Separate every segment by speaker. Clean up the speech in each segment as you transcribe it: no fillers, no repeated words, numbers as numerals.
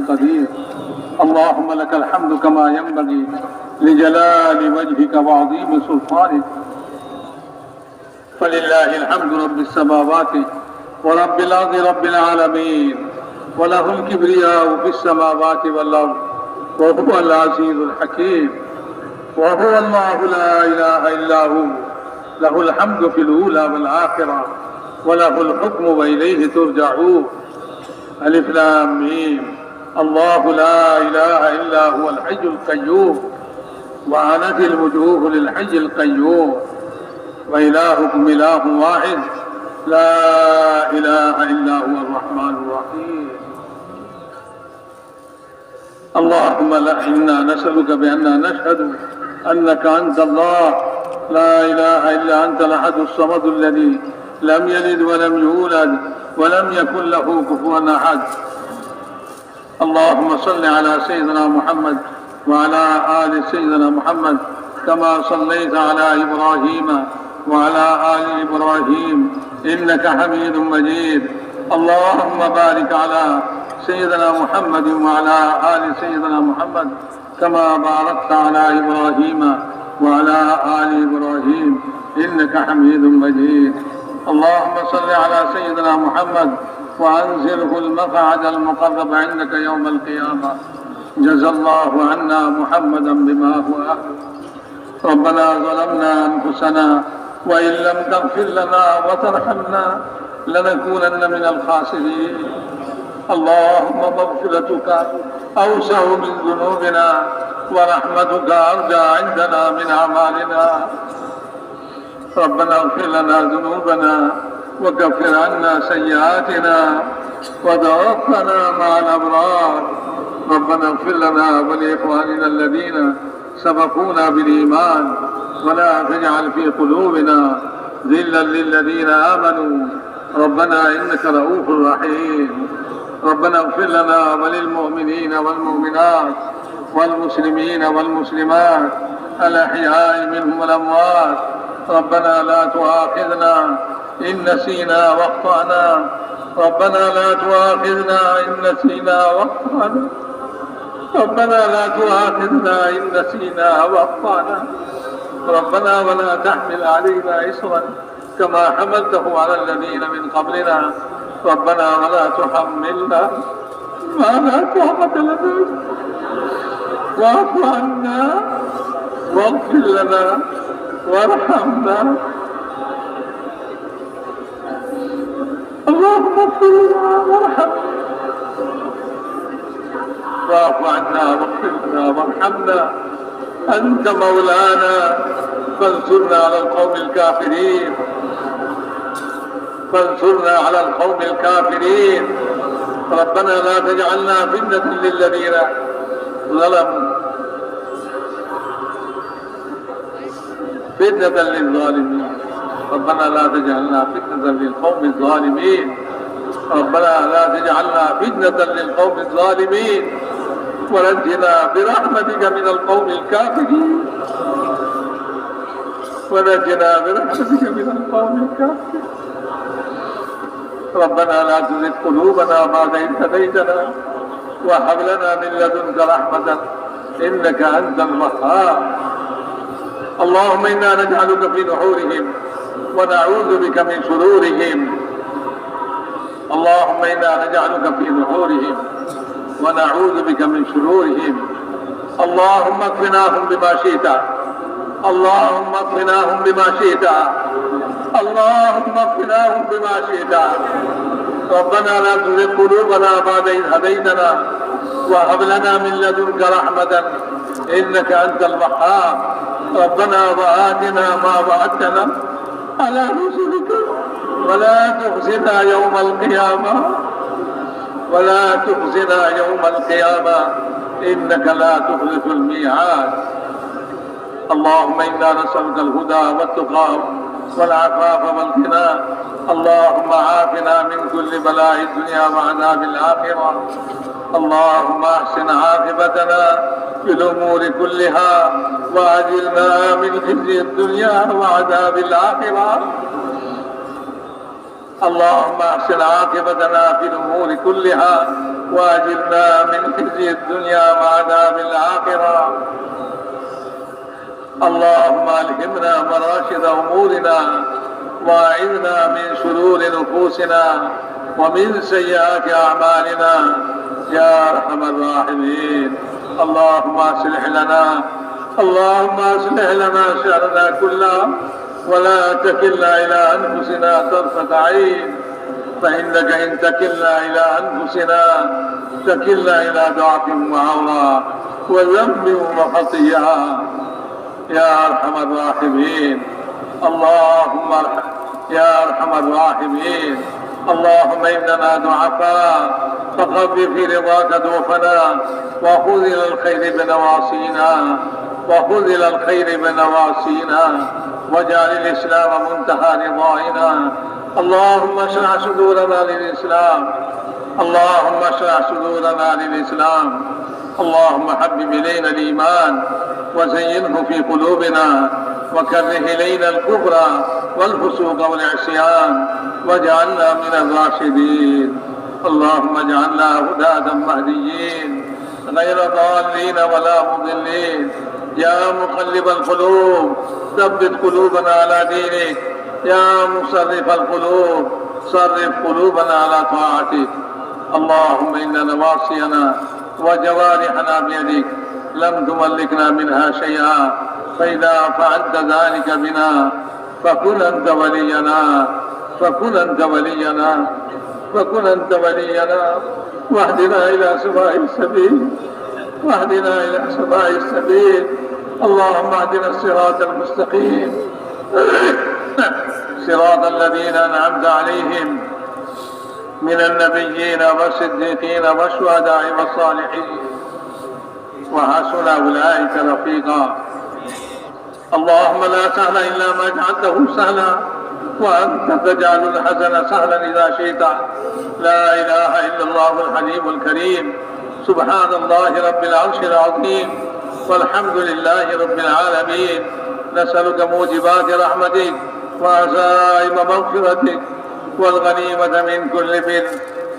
Speaker 1: قدير. اللهم لك الحمد كما ينبغي لجلال وجهك وعظيم سلطانك. فلله الحمد رب السماوات ورب الأرض رب العالمين، وله الكبرياء في السماوات والأرض، وهو العزيز الحكيم، وهو الله لا إله إلا هو، له الحمد في الأولى والآخرة، وله الحكم وإليه ترجعون. ألف لام ميم. الله لا إله إلا هو الحي القيوم، وعنت الوجوه للحي القيوم، وإلهكم إله واحد لا إله إلا هو الرحمن الرحيم. اللهم إنا نسألك بأننا نشهد أنك أنت الله لا إله إلا أنت الأحد الصمد الذي لم يلد ولم يولد ولم يكن له كفوا أحد. اللهم صل على سيدنا محمد وعلى آل سيدنا محمد كما صليت على إبراهيم وعلى آل إبراهيم إنك حميد مجيد. اللهم بارك على سيدنا محمد وعلى آل سيدنا محمد كما باركت على إبراهيم وعلى آل إبراهيم إنك حميد مجيد. اللهم صل على سيدنا محمد وأنزله المقعد المقرب عندك يوم القيامة. جزى الله عنا محمدا بما هو أهله. ربنا ظلمنا أنفسنا وإن لم تغفر لنا وترحمنا لنكونن من الخاسرين. اللهم مغفرتك أوسع من ذنوبنا ورحمتك أرجى عندنا من أعمالنا. ربنا اغفر لنا ذنوبنا وكفر عنا سيئاتنا وتوفنا مع الأبرار. ربنا اغفر لنا ولإخواننا الذين سبقونا بالإيمان ولا تجعل في قلوبنا ذلا للذين آمنوا ربنا إنك رؤوف رحيم. ربنا اغفر لنا وللمؤمنين والمؤمنات والمسلمين والمسلمات الأحياء منهم والأموات. ربنا لا تؤاخذنا إن نسينا واخطأنا. ربنا لا تؤاخذنا إن نسينا واخطأنا. ربنا لا تؤاخذنا إن نسينا واخطأنا. ربنا ولا تحمل علينا إصرا كما حملته على الذين من قبلنا. ربنا ولا تحملنا ما لا طاقة لنا. واعف عنا واغفر لنا وارحمنا. اللهم اغفر لنا وارحمنا واعف عنا واغفر لنا وارحمنا. أنت مولانا فانصرنا على القوم الكافرين. فانصرنا على القوم الكافرين. ربنا لا تجعلنا فتنة للذين ظلموا فتنة للظالمين. ربنا لا تجعلنا فتنة للقوم الظالمين. ربنا لا تجعلنا فتنة للقوم الظالمين ونجنا برحمتك من القوم الكافرين. ونجنا برحمتك من القوم الكافرين. ربنا لا تزغ قلوبنا بعد إذ هديتنا وهب لنا من لدنك رحمة إنك أنت الوهاب. اللهم إنا نجعلك في نحورهم ونعوذ بك من شرورهم. اللهم إنا نجعلك في نحورهم ونعوذ بك من شرورهم. اللهم اكفناهم بما شئت. اللهم اكفناهم بما شئت. اللهم اكفناهم بما شئت. ربنا لا تزغ قلوبنا بعد إذ هديتنا وهب لنا من لدنك رحمة إنك أنت الوهاب. ربنا وآتنا ما وعدتنا على رسلك ولا تخزنا يوم القيامة. ولا تخزنا يوم القيامة إنك لا تخلف الميعاد. اللهم إنا نسألك الهدى والتقى والعفاف والغنى. اللهم عافنا من كل بلاء الدنيا وعذاب الآخرة. اللهم أحسن عاقبتنا في الأمور كلها وأجرنا من خزي الدنيا وعذاب الآخرة. اللهم أحسن عاقبتنا في الأمور كلها وأجرنا من خزي الدنيا وعذاب الآخرة. اللهم ألهمنا مراشد أمورنا وأعذنا من شرور نفوسنا ومن سيئات أعمالنا يا أرحم الراحمين. اللهم أصلح لنا شأننا كله ولا تكلنا إلى أنفسنا طرفة عين، فإنك إن تكلنا إلى أنفسنا تكلنا إلى ضعف وعورة وذنب وخطيئة يا أرحم الراحمين. يا أرحم الراحمين. اللهم إننا ضعفاء فخف في رضاك ضعفنا وخذ إلى الخير بنواصينا واجعل الإسلام منتهى رضائنا. اللهم اشرح صدورنا للإسلام. اللهم حبب إلينا الإيمان وزينه في قلوبنا وكره إلينا الكفر والفسوق والعصيان واجعلنا من الراشدين. اللهم اجعلنا هداة مهديين غير ضالين ولا مضلين. يا مقلب القلوب ثبت قلوبنا على دينك. يا مصرف القلوب صرف قلوبنا على طاعتك. اللهم إن نواصينا وجوارحنا بيدك لم تملكنا منها شيئا، فإذا فعلت ذلك بنا فكن أنت ولينا واهدنا إلى سواء السبيل. اللهم اهدنا الصراط المستقيم صراط الذين أنعمت عليهم من النبيين والصديقين والشهداء والصالحين وحسن أولئك رفيقا. اللهم لا سهل إلا ما جعلته سهلا وأنت تجعل الحزن سهلا إذا شئت. لا إله إلا الله الحليم الكريم. سبحان الله رب العرش العظيم والحمد لله رب العالمين. نسألك موجبات رحمتك وعزائم مغفرتك والغنيمة من كل بر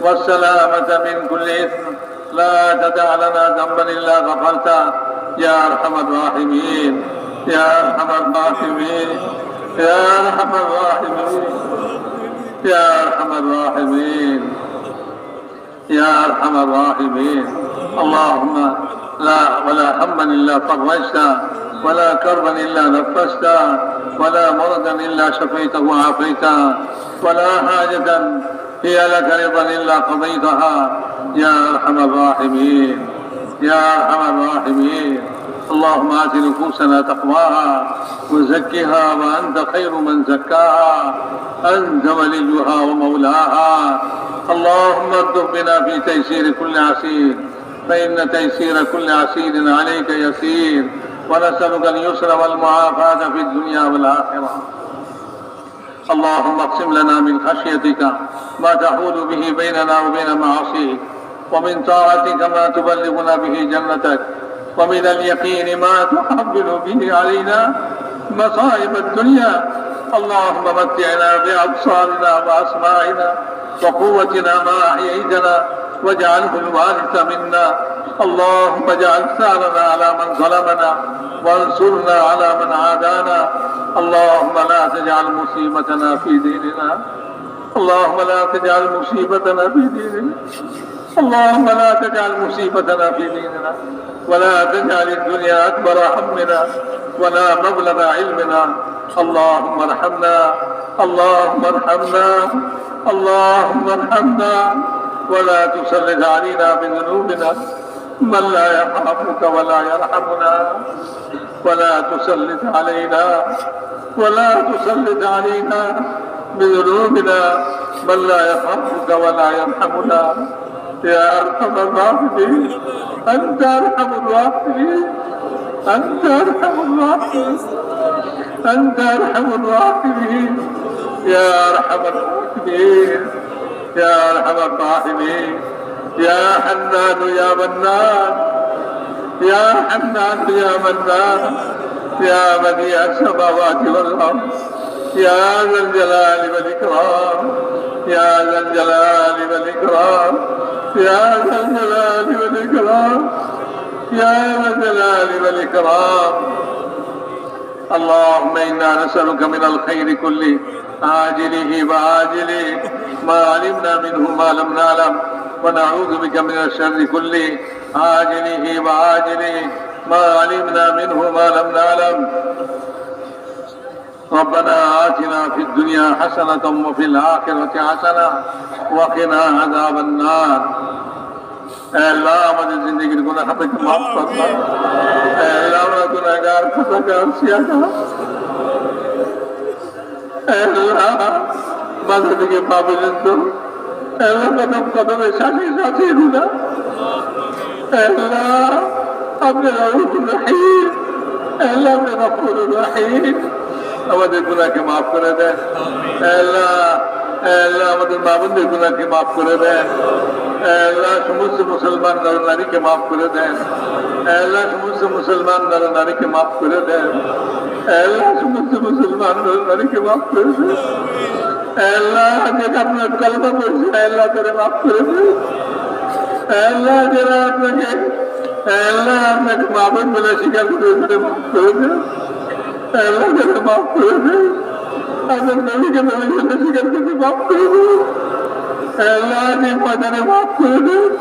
Speaker 1: والسلامة من كل إثم. لا تدع لنا ذنبا إلا غفرته يا أرحم الراحمين. اللهم ولا هما إلا فرجته ولا كربا إلا نفسته ولا مرضا إلا شفيته وعافيته ولا حاجة هي لك رضا إلا قضيتها يا أرحم الراحمين. اللهم آت نفوسنا تقواها وزكها وأنت خير من زكاها، أنت وليها ومولاها. اللهم ارزق بنا في تيسير كل عسير، فإن تيسير كل عسير عليك يسير، ونسألك اليسر والمعافاة في الدنيا والآخرة. اللهم اقسم لنا من خشيتك ما تحول به بيننا وبين معاصيك، ومن طاعتك ما تبلغنا به جنتك، ومن اليقين ما تحمل به علينا مصائب الدنيا. اللهم متعنا بأبصارنا وأسماعنا وقوتنا ما أحييتنا واجعله الوارث منا. اللهم اجعل ثارنا على من ظلمنا وانصرنا على من عادانا. اللهم لا تجعل مصيبتنا في ديننا. اللهم لا تجعل مصيبتنا في ديننا ولا تجعل الدنيا أكبر همنا ولا مبلغ علمنا. اللهم ارحمنا ولا تسلط علينا بذنوبنا من لا يخافك ولا يرحمنا. ولا تسلط علينا بذنوبنا من لا يخافك ولا يرحمنا. يا أرحم الراحمين. أنت أرحم الراحمين. يا أرحم الراحمين. يا حنان يا منان يا بديع السماوات والأرض يا ذا الجلال والإكرام يا ذا الجلال والإكرام يا ذا الجلال والإكرام يا ذا الجلال والإكرام اللهم إنا نسألك من الخير كله عاجله وآجله ما علمنا منه ما لم نعلم ونعوذ بك من الشر كله عاجله وآجله ما علمنا منه ما لم نعلم ربنا آتنا في الدنيا حسنة وفي الآخرة حسنة وقنا عذاب النار আল্লাহ আমাদের জিন্দেগির গুনাহ থেকে মাফ করুন আল্লাহ আমরা গুনাহগার খোদাগার সিয়াগার আল্লাহ মাথা থেকে পা পর্যন্ত আল্লাহ কদম কদমে সাথে সাথে গুনাহ আল্লাহ আপনি রউফুর রহিম আল্লাহ আপনি গফুরুর রহিম আমাদের গুনাহকে মাফ করে দেন আল্লাহ আল্লাহ আমাদের মা বোনদের গুনাহকে মাফ করে দেন আল্লাহ সমস্ত মুসলমান নর নারীকে মাফ করে দেন আল্লাহ সমস্ত মুসলমান নর নারীকে মাফ করে দেন আল্লাহ সমস্ত মুসলমান নর নারীকে মাফ করে দেন আল্লাহ যেটা আপনার কলমা পড়ছে আল্লাহ তারা মাফ করে দেন আল্লাহ যারা আপনাকে আল্লাহ আপনাকে মা বোন বলে স্বীকার করে মাফ করে দেন আল্লাহ যারা মাফ করে দেন আপনার নবীকে নবী বলে স্বীকার করতে মাফ করে দেন আল্লাহ যে ময়দানে মাফ করে দেন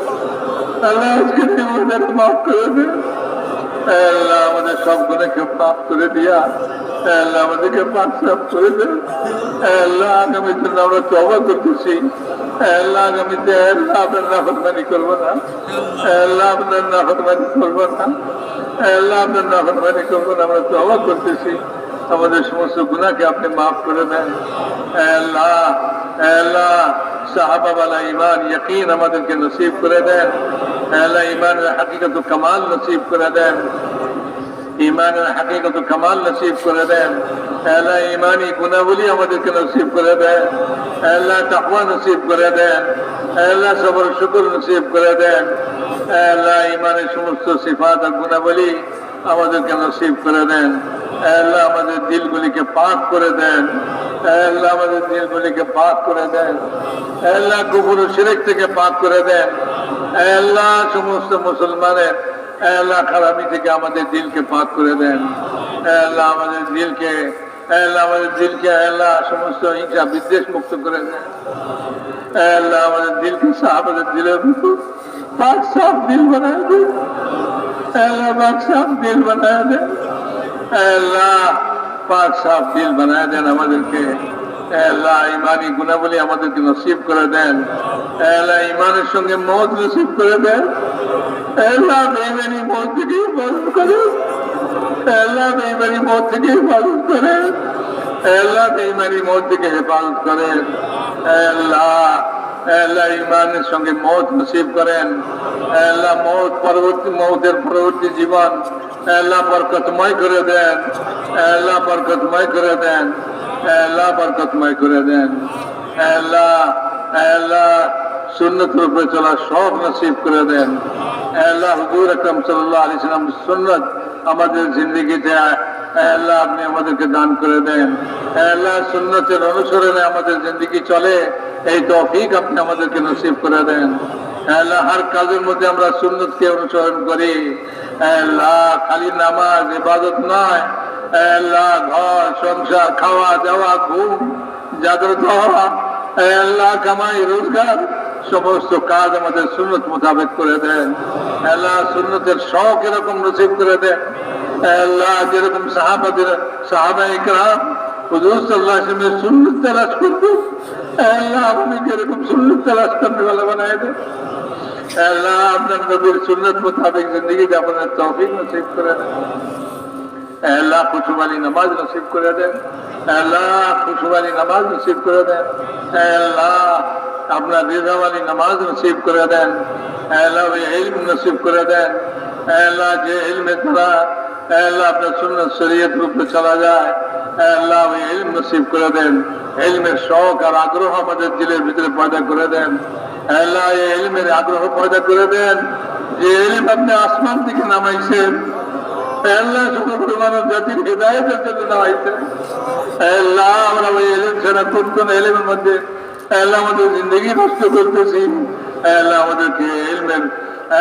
Speaker 1: আল্লাহ আজকে যে ময়দানে মাফ করে দেন আল্লাহ আমাদের সব গুণাকে মাফ করে দিয়া আল্লাহ আমাদেরকে পাক সাফ করে দেন আল্লাহ আগামীর জন্য আমরা তওবা করতেছি আল্লাহ আগামীতে আল্লাহ আপনার নাফরমানি করবো না আল্লাহ আপনার নাফরমানি করবো না আল্লাহ আপনার নাফরমানি করবো না আমরা তওবা করতেছি আমাদের সমস্ত গুনাহকে আপনি মাফ করে দেন আল্লাহ আল্লাহ সাহাবা वाला ईमान यकीन আমাদেরকে নসিব করে দেন আল্লাহ ঈমানের হাকিকত ও কামাল নসিব করে দেন ঈমানের হাকিকত ও কামাল নসিব করে দেন আল্লাহ ঈমানি গুণাবলী আমাদেরকে নসিব করে দেন আল্লাহ তাকওয়া নসিব করে দেন আল্লাহ সবর শুকর নসিব করে দেন আল্লাহ ঈমানের সমস্ত সিফাত আর গুণাবলী আমাদেরকে নসিব করে দেন আল্লাহ আমাদের দিলগুলিকে পাক করে দেন আল্লাহ আমাদের দিলগুলিকে পাক করে দেন আল্লাহ কুফর ও শিরক থেকে পাক করে দেন আল্লাহ সমস্ত মুসলমানের আল্লাহ খারাপি থেকে আমাদের দিলকে পাক করে দেন আল্লাহ আমাদের দিলকে আল্লাহ সমস্ত হিংসা বিদ্বেষ মুক্ত করে দেন আল্লাহ আমাদের দিলকে আমাদের দিলের মতো পাক সাফ দিল বানায় দেন আল্লাহ পাক সাফ দিল বানায় দেন আল্লাহ পাক সাফ দিল বানায় দেন আমাদেরকে আল্লাহ ঈমানি গুণাবলী আমাদেরকে নসিব করে দেন আল্লাহ ঈমানের সঙ্গে মওত নসিব করে দেন আল্লাহ বেঈমানি মওত থেকে হেফাজত করেন আল্লাহ বেঈমানি মওত থেকে হেফাজত করেন আল্লাহ বেঈমানি মওত থেকে হেফাজত করেন আল্লাহ আল্লাহ ঈমানের সঙ্গে মওত নসিব করেন আল্লাহ মওতের পরবর্তী জীবন আল্লাহ বরকতময় করে দেন আল্লাহ বরকতময় করে দেন আল্লাহ বরকতময় করে দেন আল্লাহ সুন্নতের উপরে চলা সব নসিব করে দেন আল্লাহ হুজুর আকরাম সাল্লাল্লাহু আলাইহি ওয়াসাল্লাম সুন্নাত আমাদের জিন্দেগিতে আল্লাহ আপনি আমাদেরকে দান করে দেন আল্লাহ সুন্নতের অনুসরণে আমাদের জিন্দেগি চলে এই তৌফিক আপনি আমাদেরকে নসিব করে দেন আল্লাহ হর কাজের মধ্যে আমরা সুন্নতকে অনুসরণ করি আল্লাহ খালি নামাজ ইবাদত নয় আল্লাহ ঘর সংসার খাওয়া দাওয়া ঘুম জাগ্রত হওয়া আল্লাহ কামাই রোজগার সমস্ত কাজ আমাদের সুন্নত মোতাবেক করে দেন আল্লাহ সুন্নতের শখ এরকম নসিব করে দেন আল্লাহ যেরকম সাহাবায়ে কেরাম হুজুর সাল্লাল্লাহু আলাইহি ওয়াসাল্লামের সুন্নত তালাশ করতো আল্লাহ আপনি যেরকম সুন্নত তালাশ করতে ভালো বানায় দেন আল্লাহ আপনার নবীর সুন্নত মোতাবেক জিন্দগি যাপনের তৌফিক নসিব করে দেন আল্লাহ খুশবালি নামাজ নসিব করে দেন আল্লাহ খুশবালি নামাজ নসিব করে দেন আল্লাহ আপনার রিজাওয়ালি নামাজ নসিব করে দেন আল্লাহ ইলম নসিব করে দেন আল্লাহ যে ইলমের দ্বারা আল্লাহ আপনার সুন্নাত শরীয়তের উপরে চলা যায় আল্লাহ ওই ইলম নসিব করে দেন ইলমের শখ আর আগ্রহ আমাদের দিলের ভিতরে পয়দা করে দেন আল্লাহ এই ইলমের আগ্রহ পয়দা করে দেন যে ইলম আপনি আসমান থেকে নামাইছেন আল্লাহ সমগ্র মানব জাতির হৃদায়তের জন্য দেওয়া হয়েছে। আল্লাহ আমরা ওই এলেম ছাড়া করতো না, এলেমের মধ্যে আল্লাহ আমাদের জিন্দগি নষ্ট করতেছি। আল্লাহ আমাদেরকে এলমের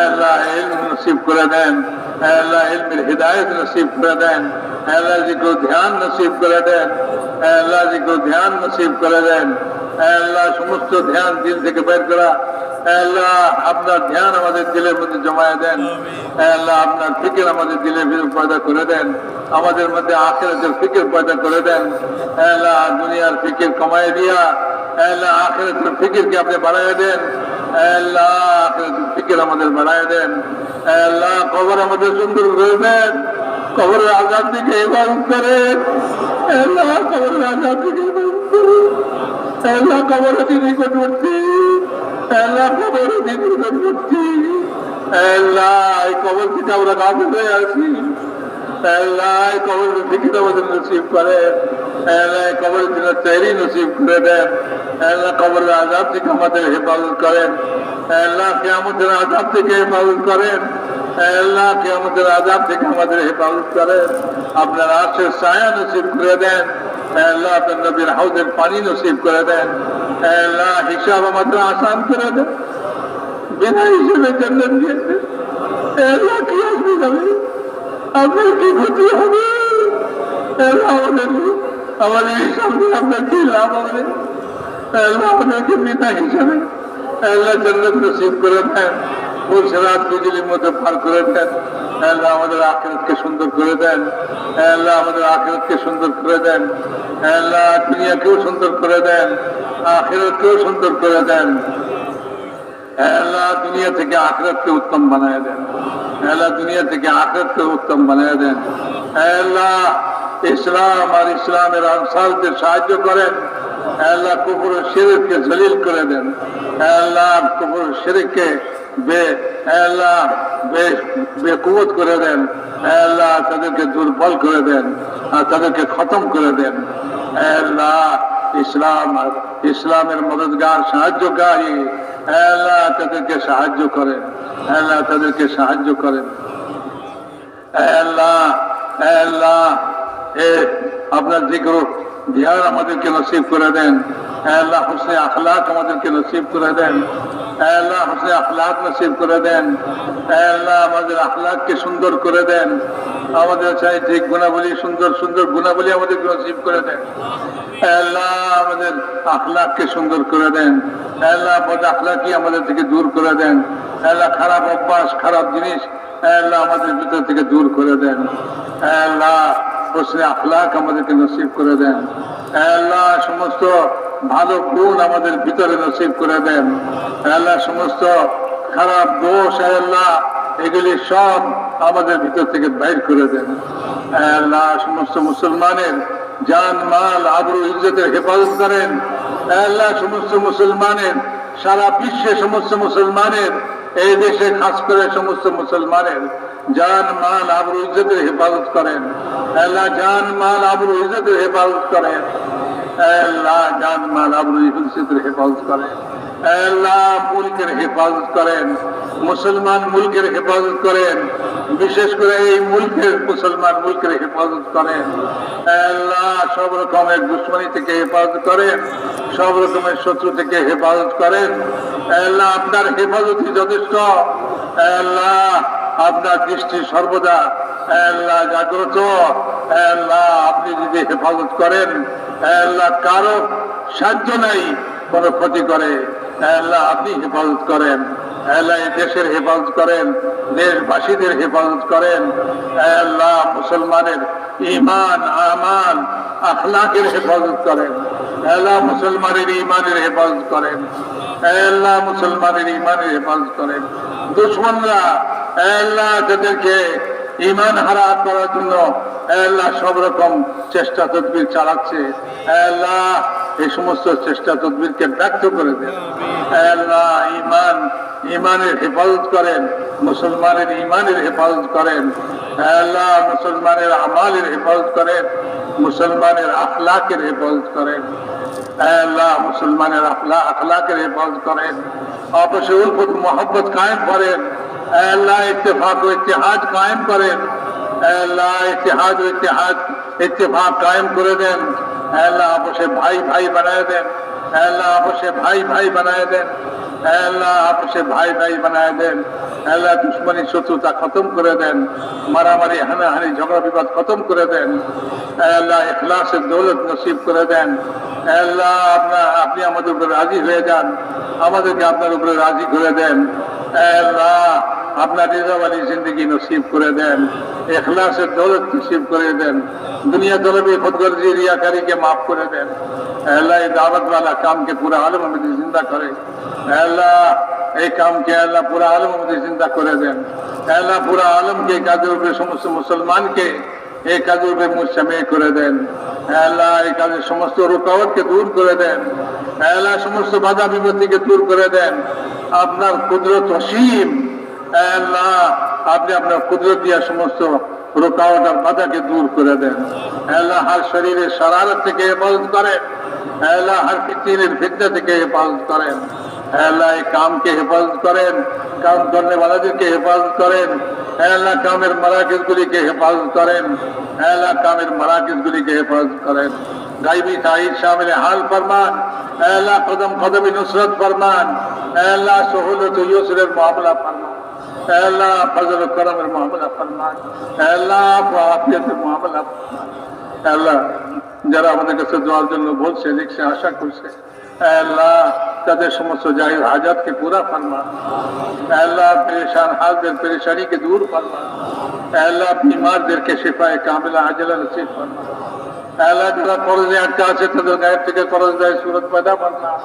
Speaker 1: আল্লাহ এলম নসিব করে দেন, আল্লাহ এলমের হৃদায়ত নসিব করে দেন, আল্লাহ জিকে ধ্যান নসিব করে দেন, আল্লাহ জিকে ধ্যান নসিব করে দেন। আল্লাহ সমস্ত ধ্যান দিল থেকে বের করা, আল্লাহ আপনার ধ্যান আমাদের দিলের মধ্যে জমায়ে দেন। আল্লাহ আপনার ফিকির আমাদের দিলের ভিতরে পয়দা করে দেন, আমাদের মধ্যে আখিরাতের ফিকির পয়দা করে দেন। আল্লাহ দুনিয়ার ফিকির কমায় দিয়া আল্লাহ আখিরাতের ফিকিরকে আপনি বাড়ায় দেন। আল্লাহ আখিরাতের ফিকির আমাদের বাড়ায় দেন। আল্লাহ কবর আমাদের সুন্দর করে দেন, কবরের আজাদ থেকে ইবাদত করেন। আল্লাহ কবরের আজাদ থেকে ইবাদত করেন। আল্লাহ কবরের নিকটবর্তী, আল্লাহ কবরের নিকটবর্তী। আল্লাহ এই কবর থেকে আমরা গাফিল হয়ে আছি। আল্লাহ এই কবরের ফিকির আমাদের নসিব করেন। আল্লাহ কবরের জন্য তৈরি নসিব করে দেন। আল্লাহ কবরের আজাদ থেকে আমাদের হেফাজত করেন। আল্লাহ কিয়ামতের আজাদ থেকে হেফাজত করেন। আল্লাহ কিয়ামতের আজাদ থেকে আমাদের হেফাজত করেন। আপনার আরশের ছায়া নসিব করে দেন। আল্লাহ আপনার নবীর হাউজের পানি নসিব করে দেন। আল্লাহ হিসাব আমাদের আসান করে দেন। বিনা হিসেবে জান্নাত দিয়েছেন। আল্লাহ কি আসবে যাবে, আপনার কি ক্ষতি হবে? আল্লাহ আমাদের হিসাব দিয়ে আপনার কি লাভ হবে? আল্লাহ আমাদেরকে বিনা হিসাবে আল্লাহ জান্নাত নসিব করে দেন। ফুলসরাত বিজলির মধ্যে পার করে দেন। আল্লাহ আমাদের আখিরাতকে সুন্দর করে দেন। আল্লাহ আমাদের আখিরাতকে সুন্দর করে দেন। আল্লাহ দুনিয়াকেও সুন্দর করে দেন, আখিরাতকেও সুন্দর করে দেন। আল্লাহ দুনিয়া থেকে আখিরাতকে উত্তম বানায় দেন। আল্লাহ দুনিয়া থেকে আখিরাতকে উত্তম বানায় দেন। আল্লাহ ইসলাম আর ইসলামের আনসারদের সাহায্য করেন। আল্লাহ কুফর ও শিরককে জলিল করে দেন। আল্লাহ কুফর ও শিরককে বেকুবত করে দেন। আল্লাহ তাদেরকে দুর্বল করে দেন আর তাদেরকে খতম করে দেন। আল্লাহ ইসলামের মদদগার সাহায্যকারী আল্লাহ তাদেরকে সাহায্য করেন। আল্লাহ তাদেরকে সাহায্য করেন। আল্লাহ আল্লাহ আপনার জিকির ধ্যান আমাদেরকে নসিব করে দেন। আল্লাহ হুসনে আখলাক আমাদেরকে নসিব করে দেন। আল্লাহ হুসনে আখলাক নসিব করে দেন। আল্লাহ আমাদের আখলাককে সুন্দর করে দেন। আমাদের চারিত্রিক গুণাবলী সুন্দর সুন্দর গুণাবলী আমাদেরকে নসিব করে দেন। আল্লাহ আমাদের আখলাককে সুন্দর করে দেন। আল্লাহ বদ আখলাকি আমাদের থেকে দূর করে দেন। আল্লাহ খারাপ অভ্যাস খারাপ জিনিস আল্লাহ আমাদের ভিতর থেকে দূর করে দেন। আল্লাহ হুসনে আখলাক আমাদেরকে নসিব করে দেন। আল্লাহ সমস্ত ভালো গুণ আমাদের ভিতরে নসিব করে দেন। আল্লাহ সমস্ত খারাপ দোষ আল্লাহ এগুলি সব আমাদের ভিতর থেকে বাইর করে দেন। আল্লাহ সমস্ত মুসলমানের জান মাল আবরু ইজ্জতের হেফাজত করেন। আল্লাহ সমস্ত মুসলমানের সারা বিশ্বে সমস্ত মুসলমানের এই দেশে খাস করে সমস্ত মুসলমানের জান মাল আবরু ইজ্জতের হেফাজত করেন। আল্লাহ জান মাল আবরু ইজ্জতের হেফাজত করেন। আল্লাহ জান মাল আবরু ইজ্জতের হেফাজত করেন। আল্লাহ মুলকের হেফাজত করেন। মুসলমান মুলকের হেফাজত করেন। বিশেষ করে এই মুলকের মুসলমান মুলকের হেফাজত করেন। আল্লাহ সব রকমের দুশ্মনী থেকে হেফাজত করেন। সব রকমের শত্রু থেকে হেফাজত করেন। আল্লাহ আপনার হেফাজতই যথেষ্ট। আল্লাহ আপনার দৃষ্টি সর্বদা আল্লাহ জাগ্রত। আল্লাহ আপনি যদি হেফাজত করেন আল্লাহ কারো সাহায্য নাই কোনো ক্ষতি করে। আল্লাহ আপনি হেফাজত করেন। আল্লাহ এই দেশের হেফাজত করেন, দেশবাসীদের হেফাজত করেন। আল্লাহ মুসলমানের ঈমান আমাল আখলাকের হেফাজত করেন। আল্লাহ মুসলমানের ঈমানের হেফাজত করেন। আল্লাহ মুসলমানের ঈমানের হেফাজত করেন। দুশমনরা আল্লাহ তাদেরকে ঈমান হারা করার জন্য আল্লাহ সব রকম চেষ্টা তদবির চালাচ্ছে। আল্লাহ এই সমস্ত চেষ্টা তদবিরকে ব্যর্থ করে দেন। আল্লাহ ঈমানের হেফাজত করেন, মুসলমানের ঈমানের হেফাজত করেন। আল্লাহ মুসলমানের আমালের হেফাজত করেন, মুসলমানের আখলাকের হেফাজত করেন। আল্লাহ মুসলমানের আখলাকের হেফাজত করেন। আপসে উলফত মোহাব্বত কায়েম করেন। আল্লাহ ইত্তেফাক ও ইত্তেহাদ কায়েম করেন। আল্লাহ ইত্তেহাদ ও ইত্তেফাক কায়েম করে দেন। আল্লাহ আপসে ভাই ভাই বানায় দেন। আল্লাহ আপসে ভাই ভাই বানায় দেন। আল্লাহ আপসে ভাই ভাই বানায় দেন। আল্লাহ দুশ্মনী শত্রুতা খতম করে দেন। মারামারি হানাহানি ঝগড়া বিবাদ খতম করে দেন। আল্লাহ ইখলাসের দৌলত নসিব করে দেন। আল্লাহ আপনি আমাদের উপরে রাজি হয়ে যান, আমাদেরকে আপনার উপরে রাজি করে দেন। আল্লাহ আপনার রিজাওয়ালি জিন্দগি নসিব করে দেন, ইখলাসের দৌলত নসিব করে দেন। दुनिया तलबी खुदगर्जी रियाकारी के माफ कर दें। अल्लाह ये दावत वाला काम के पूरा आलम में जिंदा करे। अल्लाह एक काम के अल्लाह पूरा आलम में जिंदा कर दें। अल्लाह पूरा आलम के काजों पे समस्त मुसलमान के एक काजों पे मुश्तमिल कर दें। अल्लाह एक काजों समस्त रुकावट के दूर कर दें। अल्लाह समस्त बाधा विपत्ति के दूर कर दें। अपना कुदरत असीम अल्लाह आपने अपना कुदरत दिया समस्त रुकावट और बाधा के दूर कर दें। अल्लाह हर शरीर शरारत থেকে হেফাজত করেন। अल्लाह हर फितने फितने থেকে হেফাজত করেন। अल्लाह एक काम के हेफाजत करें, काम करने वाले के हेफाजत करें। अल्लाह कामेर मराकिज गुली के हेफाजत करें। अल्लाह कामेर मराकिज गुली के हेफाजत करें। गायबी ताईद शामिल हाल फरमान। अल्लाह कदम कदम नुसरत फरमान। अल्लाह सहूलत युसर मामला फरमान। अल्लाह फजल करम मामला फरमान। अल्लाह आफियत मामला फरमान। अल्लाह যারা আমাদের কাছে দোয়ার জন্য বলছে, লিখছে, আশা করছে, আল্লাহ তাদের সমস্ত জাহির হাজাতকে পুরা ফরমান। আল্লাহ পরেশান হালদের পরেশানিকে দূর ফরমান। আল্লাহ बीमारদেরকে শিফায়ে কামিলা আজলা নসিব ফরমান। আল্লাহ যারা কর্জে আটকা আছে তাদের গায়েব থেকে কর্জ দেয় সুরত পয়দা ফরমান।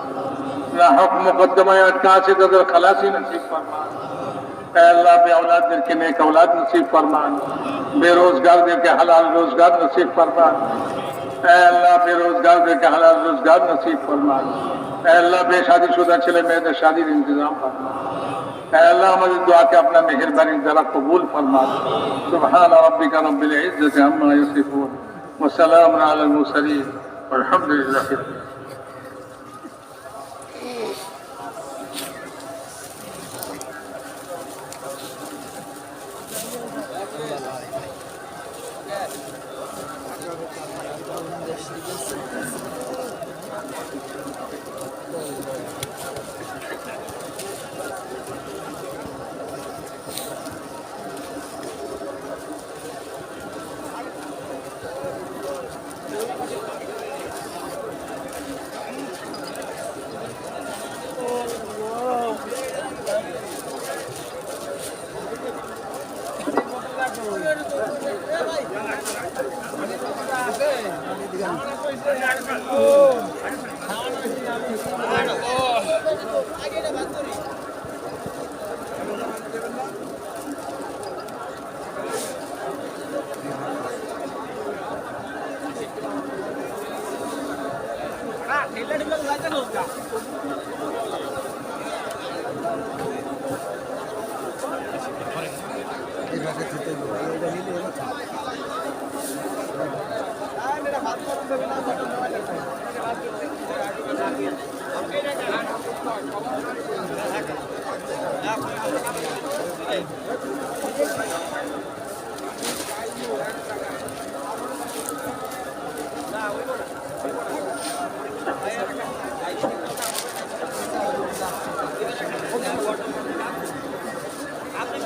Speaker 1: না হক মুকদ্দমায় আটকা আছে তাদের খালাসি নসিব ফরমান। अल्लाह बे औलाद के नेक औलाद नसीब फरमान। बेरोजगार के हलाल रोजगार नसीब फरमान। अल्लाह बेरोजगार के हलाल रोजगार नसीब फरमान। अल्लाह बेशादीशुदा छेले मेয়েদের शादीर इंतजाम फरमान। अल्लाह हमारी दुआ के अपना मेहरबानी जरा कबूल फरमा। सुभान रब्बिका रब्बिल इज्जति अम्मा यसिफून व सलामुन अलल मुरसलीन वल्हम्दुलिल्लाहि रब्बिल आलमीन।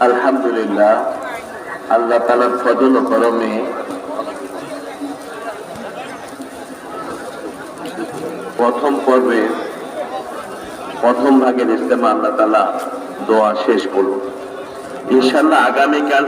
Speaker 2: আলহামদুলিল্লাহ, আল্লাহ তাআলার ফজল ও করমে প্রথম পর্বে প্রথম ভাগের ইজতেমা আল্লাহ তাআলা দোয়া শেষ করুন। ইনশাআল্লাহ আগামীকাল